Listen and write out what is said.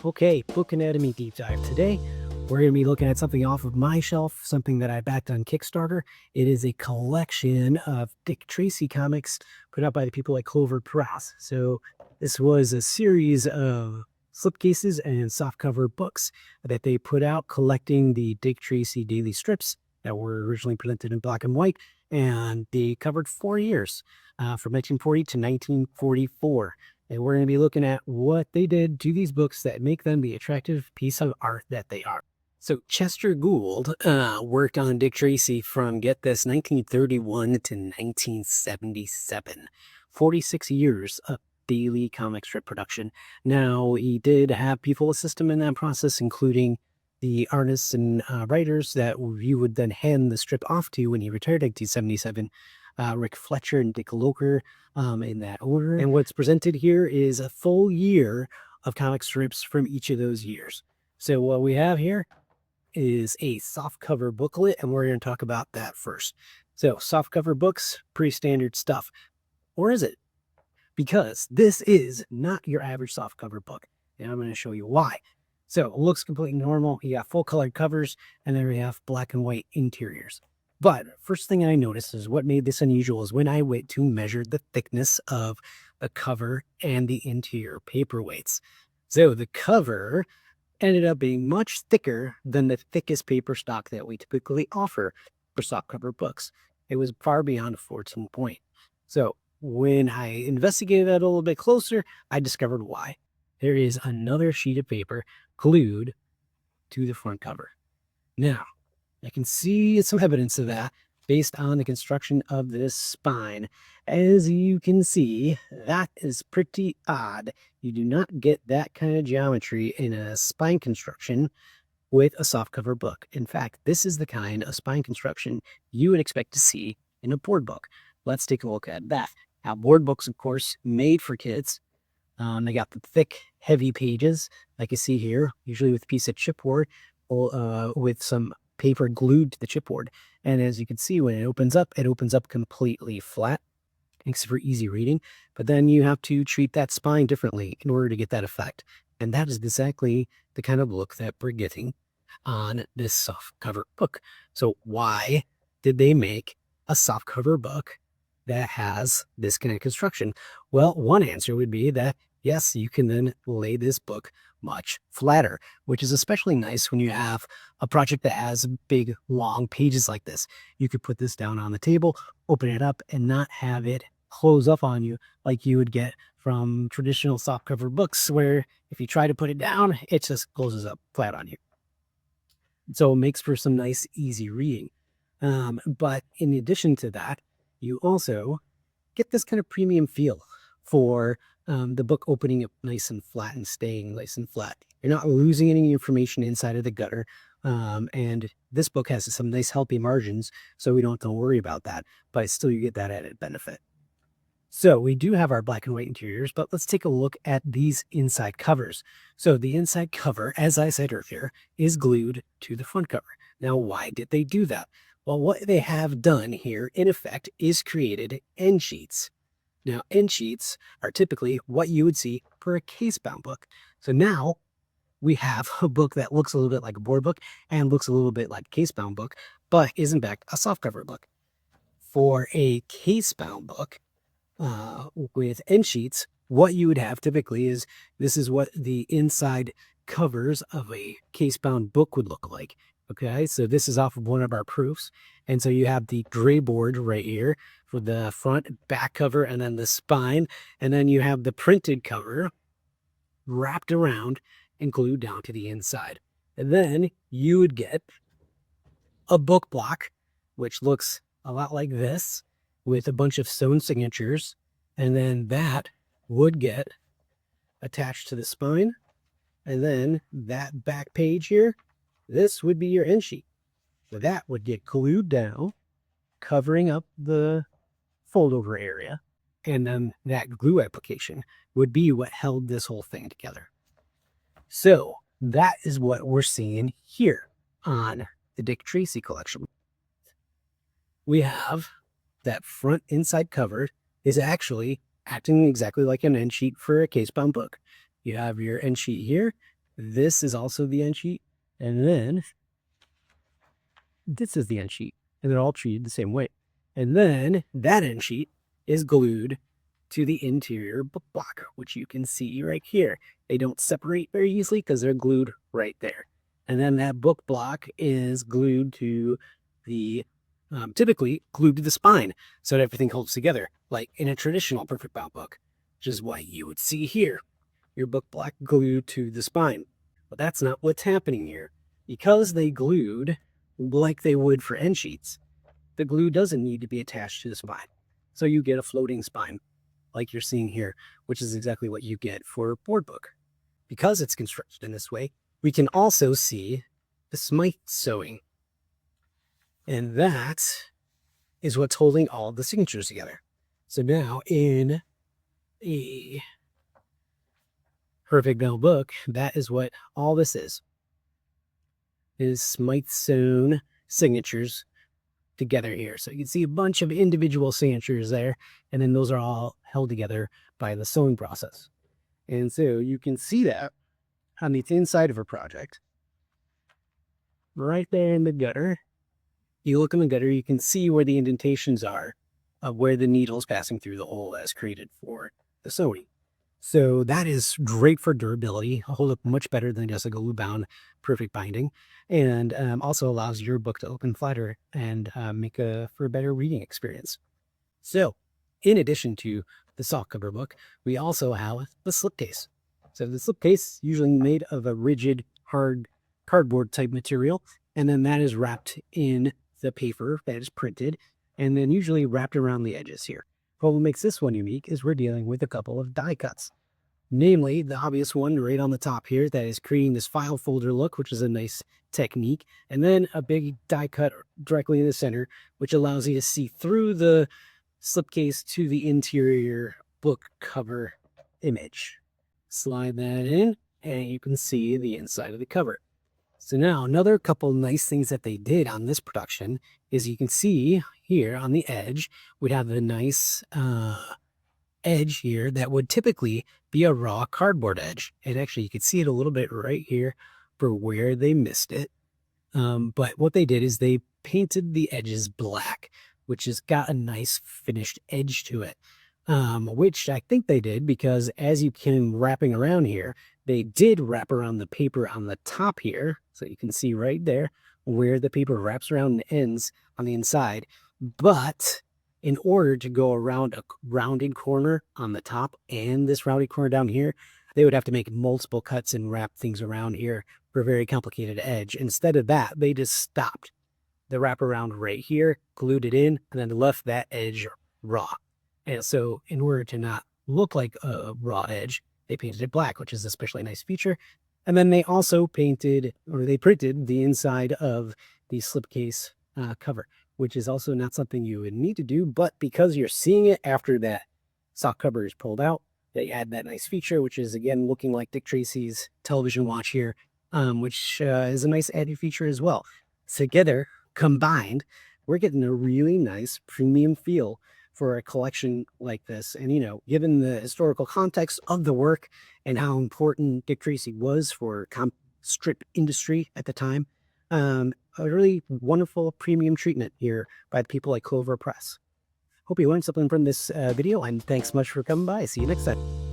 Okay, Book Anatomy Deep Dive. Today, we're going to be looking at something off of my shelf, something that I backed on Kickstarter. It is a collection of Dick Tracy comics put out by the people at Clover Press. So this was a series of slipcases and softcover books that they put out collecting the Dick Tracy daily strips that were originally printed in black and white. And they covered 4 years, from 1940 to 1944. And we're going to be looking at what they did to these books that make them the attractive piece of art that they are. So Chester Gould worked on Dick Tracy from, get this, 1931 to 1977. 46 years of daily comic strip production. Now, he did have people assist him in that process, including the artists and writers that you would then hand the strip off to when he retired in 1977. Rick Fletcher and Dick Loker, in that order. And what's presented here is a full year of comic strips from each of those years. So what we have here is a softcover booklet, and we're going to talk about that first. So softcover books, pretty standard stuff. Or is it? Because this is not your average softcover book, and I'm going to show you why. So it looks completely normal. You got full colored covers, and then we have black and white interiors. But first thing I noticed is what made this unusual is when I went to measure the thickness of the cover and the interior paperweights. So the cover ended up being much thicker than the thickest paper stock that we typically offer for softcover books. It was far beyond a 14 point. So when I investigated that a little bit closer, I discovered why. There is another sheet of paper glued to the front cover. Now, I can see some evidence of that based on the construction of this spine. As you can see, that is pretty odd. You do not get that kind of geometry in a spine construction with a softcover book. In fact, this is the kind of spine construction you would expect to see in a board book. Let's take a look at that. Now, board books, of course, made for kids. They got the thick, heavy pages, like you see here, usually with a piece of chipboard or with some paper glued to the chipboard. And as you can see, when it opens up completely flat. Makes it for easy reading. But then you have to treat that spine differently in order to get that effect. And that is exactly the kind of look that we're getting on this softcover book. So why did they make a softcover book that has this kind of construction? Well, one answer would be that, yes, you can then lay this book much flatter, which is especially nice when you have a project that has big, long pages like this. You could put this down on the table, open it up, and not have it close up on you like you would get from traditional softcover books, where if you try to put it down, it just closes up flat on you. So it makes for some nice, easy reading. But in addition to that, you also get this kind of premium feel for the book opening up nice and flat and staying nice and flat. You're not losing any information inside of the gutter. And this book has some nice healthy margins, so we don't have to worry about that, but still you get that added benefit. So we do have our black and white interiors, but let's take a look at these inside covers. So the inside cover, as I said earlier, is glued to the front cover. Now, why did they do that? Well, what they have done here, in effect, is created end sheets. Now, end sheets are typically what you would see for a case-bound book. So now we have a book that looks a little bit like a board book and looks a little bit like a case-bound book, but is in fact a softcover book. For a case-bound book with end sheets, what you would have typically is, this is what the inside covers of a case-bound book would look like. Okay, so this is off of one of our proofs. And so you have the gray board right here for the front, back cover, and then the spine. And then you have the printed cover wrapped around and glued down to the inside. And then you would get a book block, which looks a lot like this, with a bunch of sewn signatures. And then that would get attached to the spine. And then that back page here, this would be your end sheet. That would get glued down, covering up the fold-over area. And then that glue application would be what held this whole thing together. So that is what we're seeing here on the Dick Tracy collection. We have that front inside cover is actually acting exactly like an end sheet for a case-bound book. You have your end sheet here, This is also the end sheet. And then this is the end sheet. And they're all treated the same way. And then that end sheet is glued to the interior book block, which you can see right here. They don't separate very easily because they're glued right there. And then that book block is glued to the, typically glued to the spine so that everything holds together, like in a traditional perfect bound book, which is what you would see here. Your book block glued to the spine. But that's not what's happening here. Because they glued like they would for end sheets, the glue doesn't need to be attached to the spine. So you get a floating spine like you're seeing here, which is exactly what you get for a board book. Because it's constructed in this way, we can also see the Smythe sewing. And that is what's holding all the signatures together. So now in a perfect bound book, that is what all this is Smythe sewn signatures together here. So you can see a bunch of individual signatures there, and then those are all held together by the sewing process. And so you can see that on the inside of her project, right there in the gutter. You look in the gutter, you can see where the indentations are of where the needle is passing through the hole as created for the sewing. So that is great for durability, hold up much better than just a glue-bound perfect binding, and also allows your book to open flatter and make for a better reading experience. So in addition to the softcover book, we also have the slipcase. So the slipcase usually made of a rigid, hard cardboard type material, and then that is wrapped in the paper that is printed, and then usually wrapped around the edges here. But what makes this one unique is we're dealing with a couple of die cuts. Namely, the obvious one right on the top here that is creating this file folder look, which is a nice technique, and then a big die cut directly in the center, which allows you to see through the slipcase to the interior book cover image. Slide that in, and you can see the inside of the cover. So now another couple nice things that they did on this production is you can see here on the edge, we'd have a nice edge here that would typically be a raw cardboard edge. And actually you can see it a little bit right here for where they missed it. But what they did is they painted the edges black, which has got a nice finished edge to it. Which I think they did because as you can wrapping around here, they did wrap around the paper on the top here. So you can see right there where the paper wraps around and ends on the inside. But in order to go around a rounded corner on the top and this rounded corner down here, they would have to make multiple cuts and wrap things around here for a very complicated edge. Instead of that, they just stopped the wraparound right here, glued it in, and then left that edge raw. And so in order to not look like a raw edge, they painted it black, which is an especially nice feature. And then they also painted, or they printed the inside of the slipcase cover, which is also not something you would need to do, but because you're seeing it after that soft cover is pulled out, they add that nice feature, which is again looking like Dick Tracy's television watch here, which is a nice added feature as well. Together, combined, we're getting a really nice premium feel for a collection like this. And, you know, given the historical context of the work and how important Dick Tracy was for strip industry at the time, a really wonderful premium treatment here by the people like Clover Press. Hope you learned something from this video, and thanks so much for coming by. See you next time.